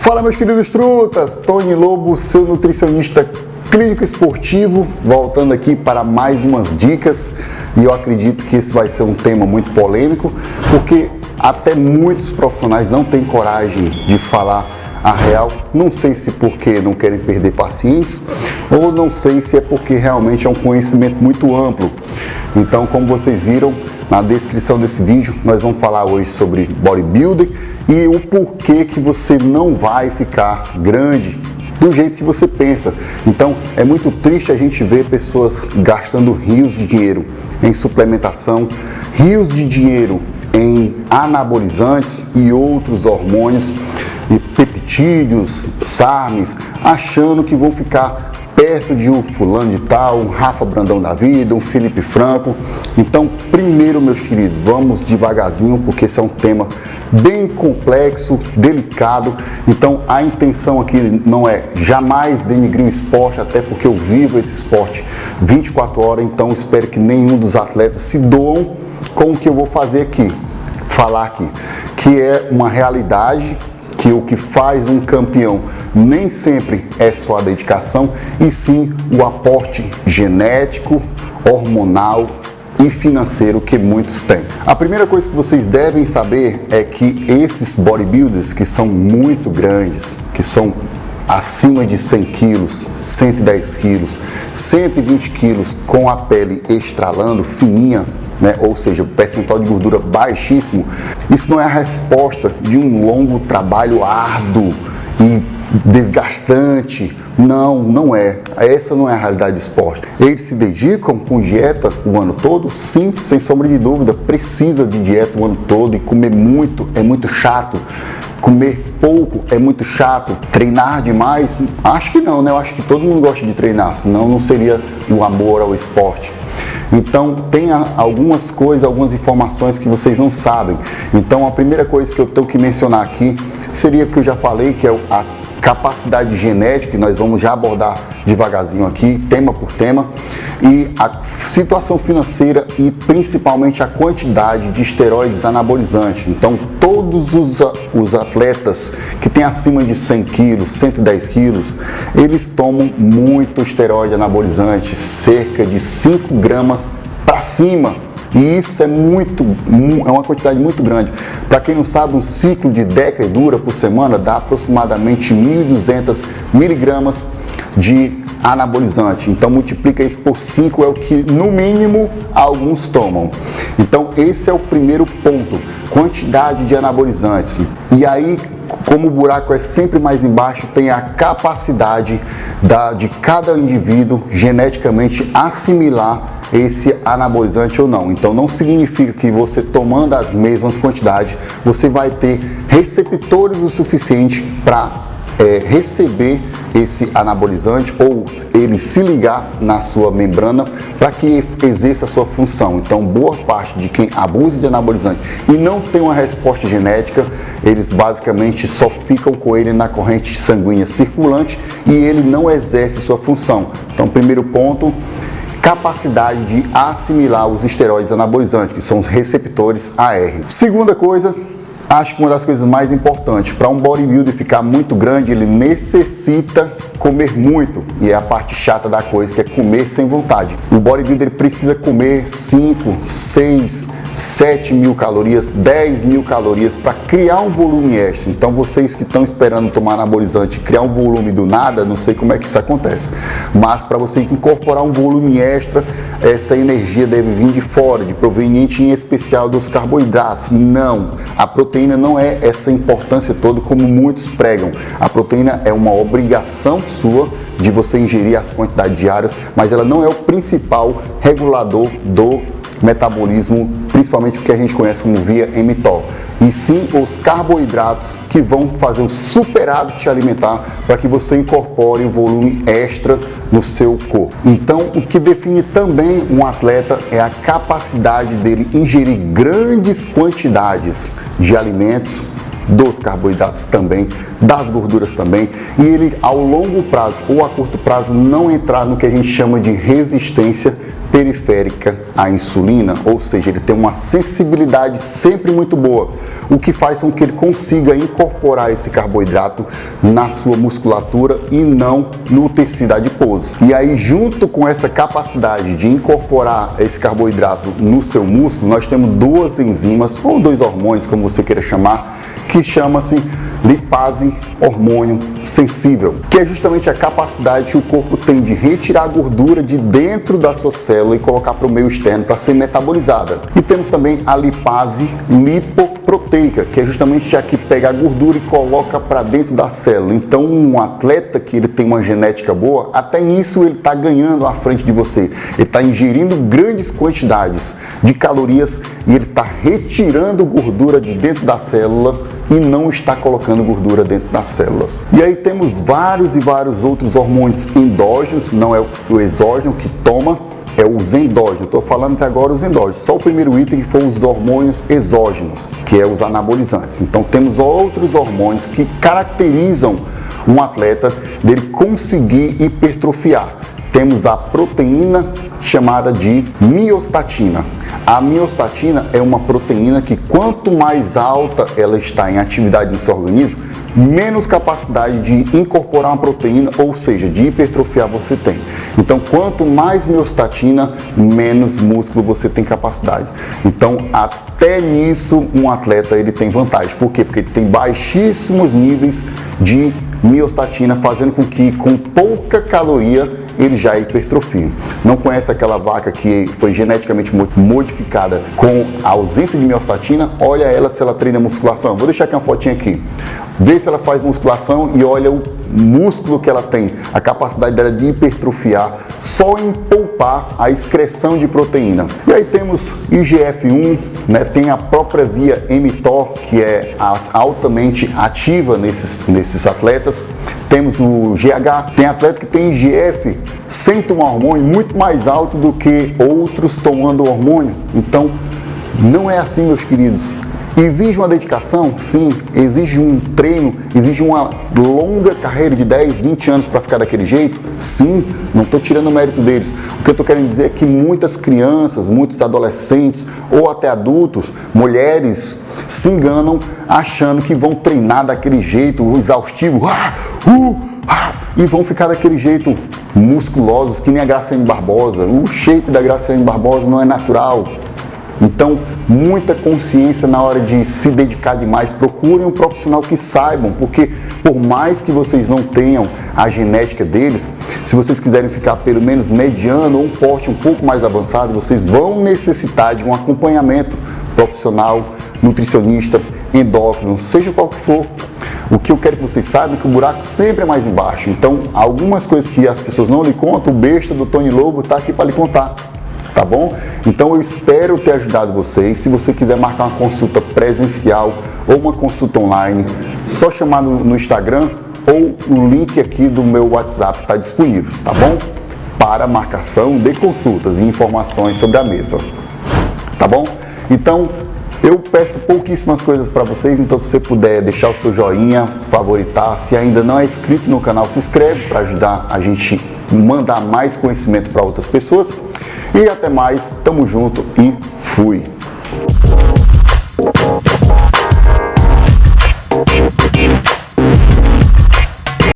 Fala, meus queridos trutas, Tony Lobo, seu nutricionista clínico esportivo, voltando aqui para mais umas dicas, e eu acredito que esse vai ser um tema muito polêmico, porque até muitos profissionais não têm coragem de falar a real, não sei se porque não querem perder pacientes, ou não sei se é porque realmente é um conhecimento muito amplo. Então, como vocês viram na descrição desse vídeo, nós vamos falar hoje sobre bodybuilding e o porquê que você não vai ficar grande do jeito que você pensa. Então, é muito triste a gente ver pessoas gastando rios de dinheiro em suplementação, rios de dinheiro em anabolizantes e outros hormônios, e peptídeos, SARMs, achando que vão ficar perto de um fulano de tal, um Rafa Brandão da vida, um Felipe Franco. Então, primeiro, meus queridos, vamos devagarzinho, porque esse é um tema bem complexo, delicado. Então, a intenção aqui não é jamais denigrir o esporte, até porque eu vivo esse esporte 24 horas, então espero que nenhum dos atletas se doam com o que eu vou fazer aqui, falar aqui, que é uma realidade, que o que faz um campeão nem sempre é só a dedicação, e sim o aporte genético, hormonal e financeiro que muitos têm. A primeira coisa que vocês devem saber é que esses bodybuilders que são muito grandes, que são acima de 100 quilos, 110 quilos, 120 quilos, com a pele estralando, fininha, né? Ou seja, o percentual de gordura baixíssimo, isso não é a resposta de um longo trabalho árduo e desgastante. Não é. Essa não é a realidade do esporte. Eles se dedicam com dieta o ano todo? Sim, sem sombra de dúvida. Precisa de dieta o ano todo, e comer muito é muito chato. Comer pouco é muito chato. Treinar demais? Acho que não, né? Eu acho que todo mundo gosta de treinar, senão não seria o amor ao esporte. Então, tem algumas coisas, algumas informações que vocês não sabem. Então, a primeira coisa que eu tenho que mencionar aqui seria o que eu já falei, que é a capacidade genética, que nós vamos já abordar devagarzinho aqui, tema por tema, e a situação financeira e principalmente a quantidade de esteroides anabolizantes. Então, todos os atletas que têm acima de 100 quilos, 110 quilos, eles tomam muito esteroide anabolizante, cerca de 5 gramas para cima. E isso é uma quantidade muito grande. Para quem não sabe, um ciclo de Decadura por semana dá aproximadamente 1.200 miligramas de anabolizante. Então, multiplica isso por 5, é o que no mínimo alguns tomam. Então, esse é o primeiro ponto, quantidade de anabolizantes. E aí, como o buraco é sempre mais embaixo, tem a capacidade de cada indivíduo geneticamente assimilar esse anabolizante ou não. Então, não significa que você tomando as mesmas quantidades, você vai ter receptores o suficiente para receber esse anabolizante, ou ele se ligar na sua membrana para que exerça a sua função. Então, boa parte de quem abusa de anabolizante e não tem uma resposta genética, eles basicamente só ficam com ele na corrente sanguínea circulante e ele não exerce sua função. Então, primeiro ponto, capacidade de assimilar os esteroides anabolizantes, que são os receptores AR. Segunda coisa, acho que uma das coisas mais importantes, para um bodybuilder ficar muito grande, ele necessita comer muito, e é a parte chata da coisa, que é comer sem vontade. O bodybuilder precisa comer 5, 6, 7 mil calorias, 10 mil calorias para criar um volume extra. Então, vocês que estão esperando tomar anabolizante e criar um volume do nada, não sei como é que isso acontece, mas para você incorporar um volume extra, essa energia deve vir de fora, de proveniente em especial dos carboidratos. Não, a proteína não é essa importância toda como muitos pregam. A proteína é uma obrigação sua de você ingerir as quantidades diárias, mas ela não é o principal regulador do metabolismo, principalmente o que a gente conhece como via mTOR, e sim os carboidratos que vão fazer o superávit alimentar para que você incorpore um volume extra no seu corpo. Então, o que define também um atleta é a capacidade dele ingerir grandes quantidades de alimentos dos carboidratos também, das gorduras também, e ele ao longo prazo ou a curto prazo não entrar no que a gente chama de resistência periférica à insulina, ou seja, ele tem uma sensibilidade sempre muito boa, o que faz com que ele consiga incorporar esse carboidrato na sua musculatura e não no tecido adiposo. E aí, junto com essa capacidade de incorporar esse carboidrato no seu músculo, nós temos duas enzimas, ou dois hormônios, como você queira chamar, que chama-se lipase hormônio sensível, que é justamente a capacidade que o corpo tem de retirar a gordura de dentro da sua célula e colocar para o meio externo para ser metabolizada. E temos também a lipase lipoproteica, que é justamente a que pega a gordura e coloca para dentro da célula. Então, um atleta que ele tem uma genética boa, até nisso ele está ganhando à frente de você. Ele está ingerindo grandes quantidades de calorias e ele está retirando gordura de dentro da célula e não está colocando gordura dentro das células. E aí temos vários e vários outros hormônios endógenos, não é o exógeno que toma, é os endógenos. Estou falando até agora os endógenos. Só o primeiro item que foi os hormônios exógenos, que é os anabolizantes. Então temos outros hormônios que caracterizam um atleta dele conseguir hipertrofiar. Temos a proteína chamada de miostatina. A miostatina é uma proteína que quanto mais alta ela está em atividade no seu organismo, menos capacidade de incorporar uma proteína, ou seja, de hipertrofiar você tem. Então, quanto mais miostatina, menos músculo você tem capacidade. Então, até nisso, um atleta ele tem vantagem. Por quê? Porque ele tem baixíssimos níveis de miostatina, fazendo com que com pouca caloria ele já hipertrofia. Não conhece aquela vaca que foi geneticamente modificada com a ausência de miostatina? Olha ela se ela treina musculação. Vou deixar aqui uma fotinha aqui. Vê se ela faz musculação e olha o músculo que ela tem, a capacidade dela de hipertrofiar só em poupar a excreção de proteína. E aí temos IGF-1, né? Tem a própria via mTOR, que é altamente ativa nesses atletas. Temos o GH, tem atleta que tem IGF sem tomar hormônio muito mais alto do que outros tomando hormônio. Então, não é assim, meus queridos. Exige uma dedicação? Sim. Exige um treino? Exige uma longa carreira de 10, 20 anos para ficar daquele jeito? Sim. Não estou tirando o mérito deles. O que eu estou querendo dizer é que muitas crianças, muitos adolescentes ou até adultos, mulheres, se enganam achando que vão treinar daquele jeito, exaustivo, e vão ficar daquele jeito musculosos, que nem a Graciane Barbosa. O shape da Graciane Barbosa não é natural. Então, muita consciência na hora de se dedicar demais. Procurem um profissional que saibam, porque por mais que vocês não tenham a genética deles, se vocês quiserem ficar pelo menos mediano ou um porte um pouco mais avançado, vocês vão necessitar de um acompanhamento profissional, nutricionista, endócrino, seja qual que for. O que eu quero que vocês saibam é que o buraco sempre é mais embaixo. Então, algumas coisas que as pessoas não lhe contam, o besta do Tony Lobo está aqui para lhe contar. Tá bom? Então eu espero ter ajudado vocês. Se você quiser marcar uma consulta presencial ou uma consulta online, só chamar no Instagram ou o link aqui do meu WhatsApp está disponível, tá bom? Para marcação de consultas e informações sobre a mesma. Tá bom? Então, eu peço pouquíssimas coisas para vocês, então se você puder deixar o seu joinha, favoritar, se ainda não é inscrito no canal, se inscreve para ajudar a gente mandar mais conhecimento para outras pessoas. E até mais, tamo junto e fui!